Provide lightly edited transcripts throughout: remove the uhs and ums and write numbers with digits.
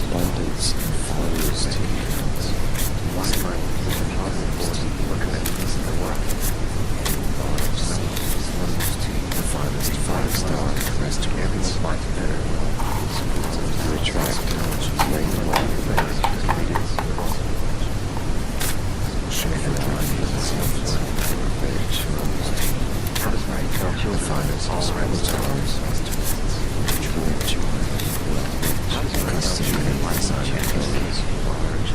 Abundance flows to you. One mind is positive for commitments in the world. The farthest 5-star restaurants find better. You attract rainbow share the abundance of rich. The finest all restaurants custom and simultaneous large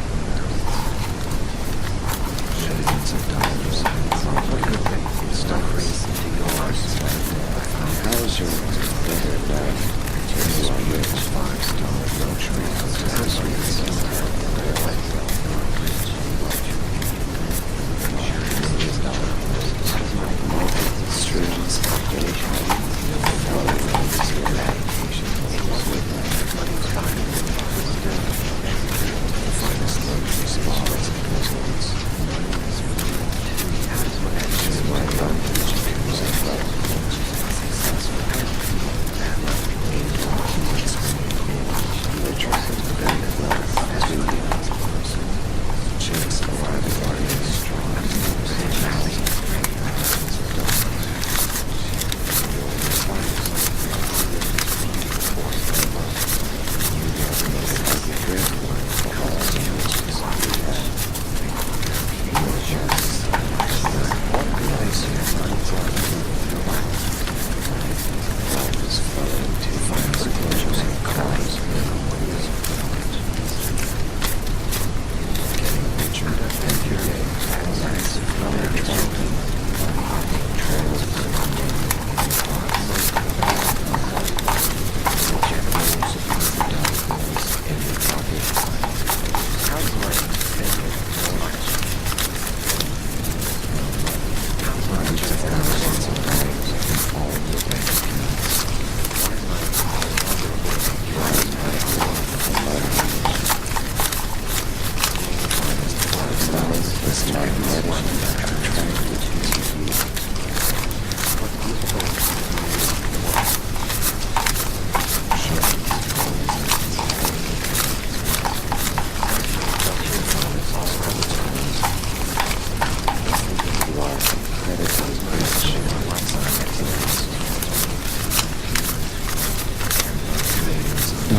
shillings of dollars start racing to yours. How's your better life? Continues to be rich 5-star luxury hotels. Streams of Asia.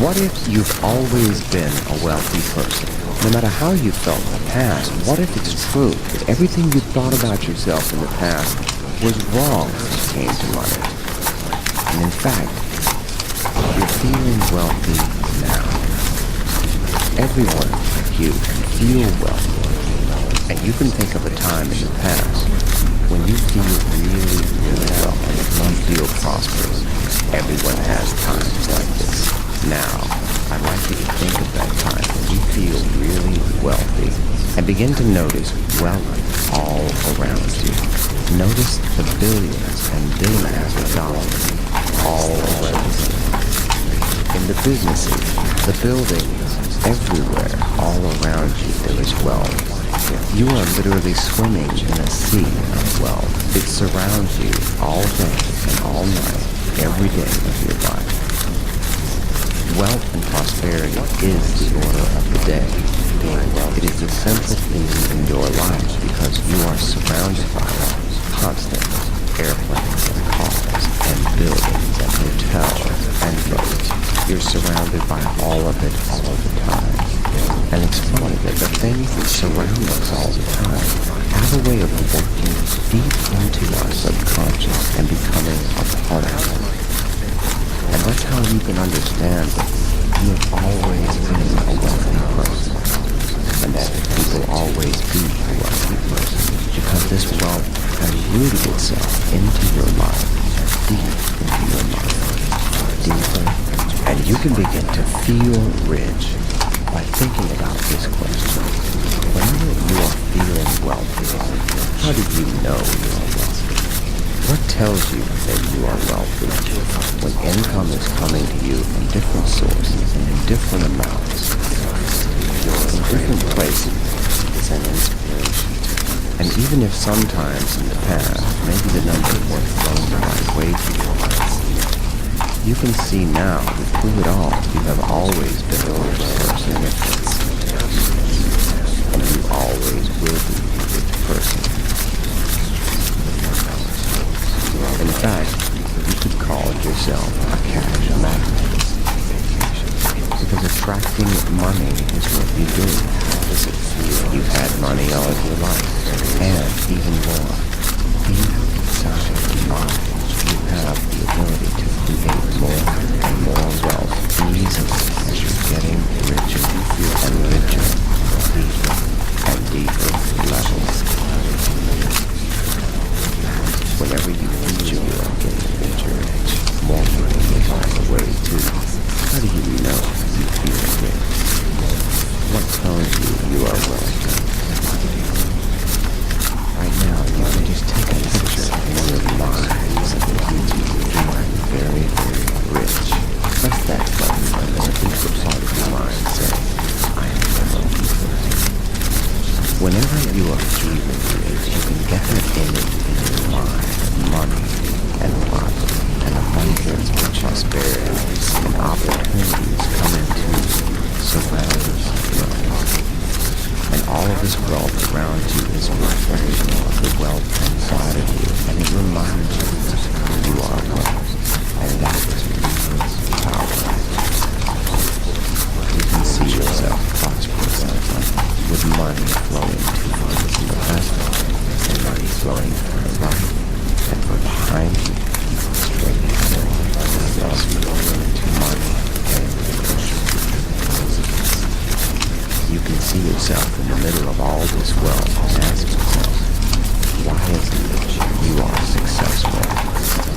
What if you've always been a wealthy person? No matter how you felt in the past, what if it's true that everything you thought about yourself in the past was wrong when it came to money? And in fact, you're feeling wealthy now. Everyone like you can feel wealthy. And you can think of a time in the past when you feel really, really wealthy and feel prosperous. Everyone has times like this. Now, I'd like you to think of that time when you feel really wealthy and begin to notice wealth all around you. Notice the billions and billions of dollars all around you. In the businesses, the buildings, everywhere, all around you, there is wealth. You are literally swimming in a sea of wealth. It surrounds you all day and all night, every day of your life. Wealth and prosperity is the order of the day. It is the central thing in your life because you are surrounded by constantly airplanes and cars and buildings and hotels and boats. You're surrounded by all of it all the time. And it's funny that the things that surround us all the time have a way of working deep into our subconscious and becoming a part of it. And that's how you can understand that you have always been a wealthy person. And that you will always be a wealthy person. Because this wealth has rooted itself into your mind, deep into your mind, deeper. And you can begin to feel rich by thinking about this question. Whenever you are feeling wealthy, how do you know you are wealthy? What tells you that you are wealthy? When income is coming to you from different sources and in different amounts, in different places. It's an inspiration. And even if sometimes in the past, maybe the number was thrown the right way to you, you can see now that through it all, you have always been a rich person. And you always will be a rich person. In fact, you could call yourself a cash magnet. Because attracting money is what you do. You've had money all of your life, and even more. Deep inside your mind, you have the ability to create more and more wealth easily as you're getting richer and richer, deeper and deeper levels. Whenever you feel you are getting richer, more money is on the way too. How do you know you feel rich? What tells you you are wealthy? Right now, you can just take a picture in your mind so that you feel very, very rich. Press that button and let the deeper part of your mind say, I am a wealthy person. Whenever you are feeling rich, you can get an image in your mind of money and property and abundance and prosperity and opportunities come into surround you. And all of this wealth around you is a reflection of the wealth inside of you, and it reminds you that you are wealth, and that is power. You can see yourself prosperous with money flowing to the left and money flowing from the right and from behind you, straight ahead, wealth flowing to money and you can see yourself in the middle of all this wealth and ask yourself, why is it that you are successful?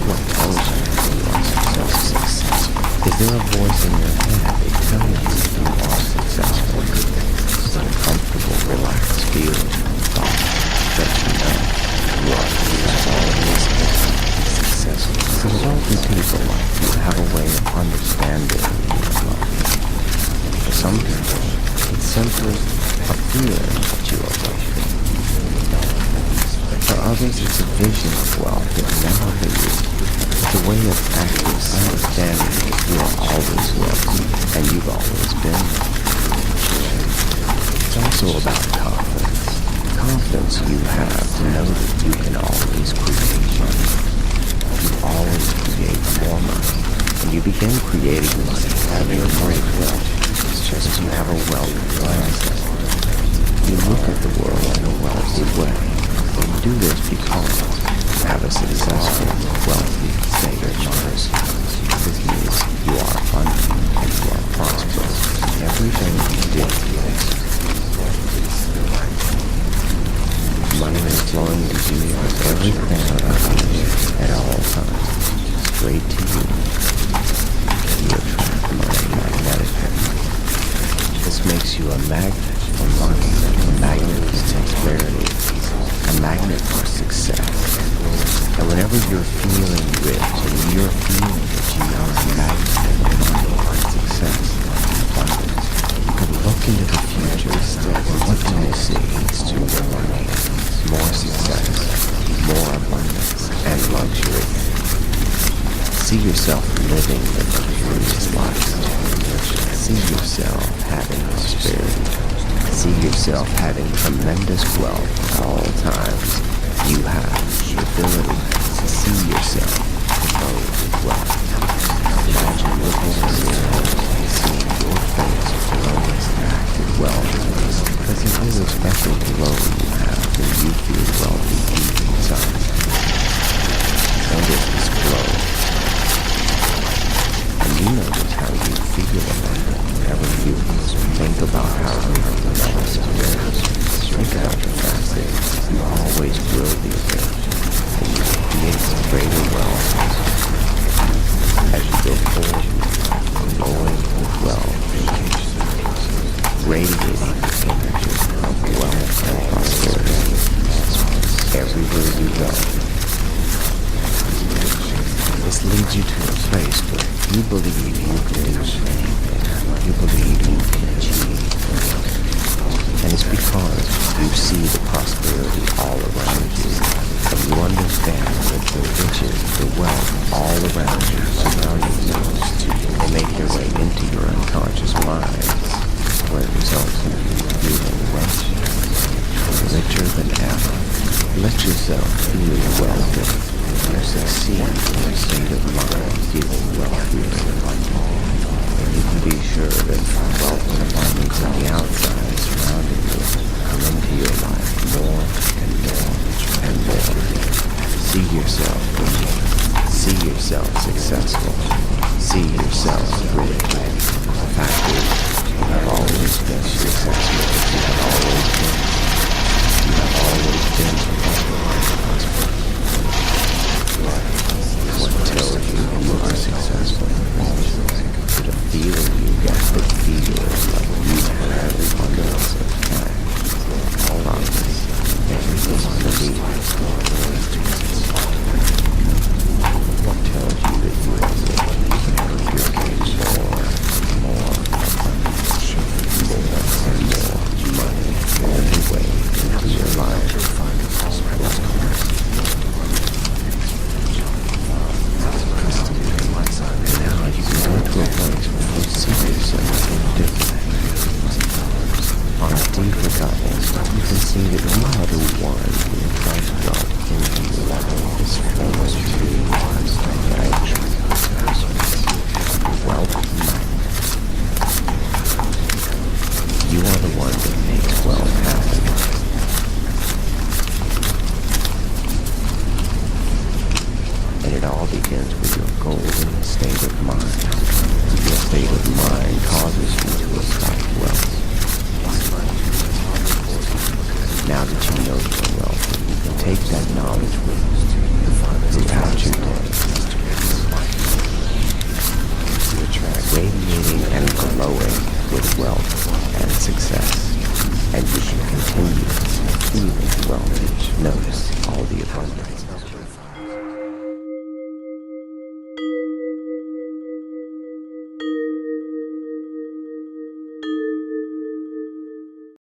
What tells you you are successful? Is there a voice in your head that tells you you are successful? Is it a comfortable, relaxed feeling thought that you know you are successful? Because wealthy people like you have a way of understanding your life. For some people, it's simply a feeling that you are wealthy. For others, it's a vision of wealth that never leaves. It's a way of actually understanding that you are always wealthy and you've always been. It's also about confidence. Confidence you have to know that you can always create money. You always create more money. And you begin creating money, having a great wealth. Just as you have a wealthy mindset. You look at the world in a wealthy way. And you do this because you have a successful, wealthy state of mind. This means you are abundant and you are prosperous in everything you do. Money is flowing to you from every corner of you at all times, straight to you. You attract money magnetically. This makes you a magnet for money, a magnet for prosperity, a magnet for success. And whenever you're feeling rich and you're feeling that you are a magnet for money and success and abundance, you can look into the future and what do you see? It's more money, more success, more abundance, and luxury. See yourself living the luxurious life. See yourself having prosperity. See yourself having tremendous wealth at all times. You have the ability to see yourself clothed with wealth. Imagine looking in the mirror and seeing your face glowing back with wealth. Because there is a special glow you have when you feel wealthy deep inside. Notice this glow. And you notice how you feel about it whenever you think about how you have the wealth to live. Think about the fact that you always will be rich and you create greater wealth as you go forward, glowing with wealth, radiating energy of wealth and prosperity everywhere you go. This leads you to a place where you believe you can do anything. You believe you can achieve anything. And it's because you see the prosperity all around you, and you understand that the riches, the wealth all around you, surrounding you, they make their way into your unconscious mind, where it results in you feeling richer than ever. Let yourself feel wealthy. You succeed in a state of mind feeling wealthy. And you can be sure that wealth and abundance on the outside surrounding you come into your life more and more and more. See yourself rich. See yourself successful. See yourself rich. The fact is, you have always been successful. You have always been. You have always been prosperous. What tells you you are successful? The feeling you get that feels like you have abundance of cash, all of this, everything underneath. What tells you that you are rich? You're getting more and more abundance, more and more money every way into your life. Now you can go to a place where you see yourself differently. On a deeper level, you can see that you are the one who invites wealth into your life. This forms to wealth magnet. You are the one that makes wealth happen. And it all begins with your golden state of mind. Your state of mind causes you to attract wealth. Now that you know you're wealthy, you can take that knowledge with you throughout your day. You attract radiating and glowing with wealth and success. And you can continue feeling wealthy. Notice all the abundance.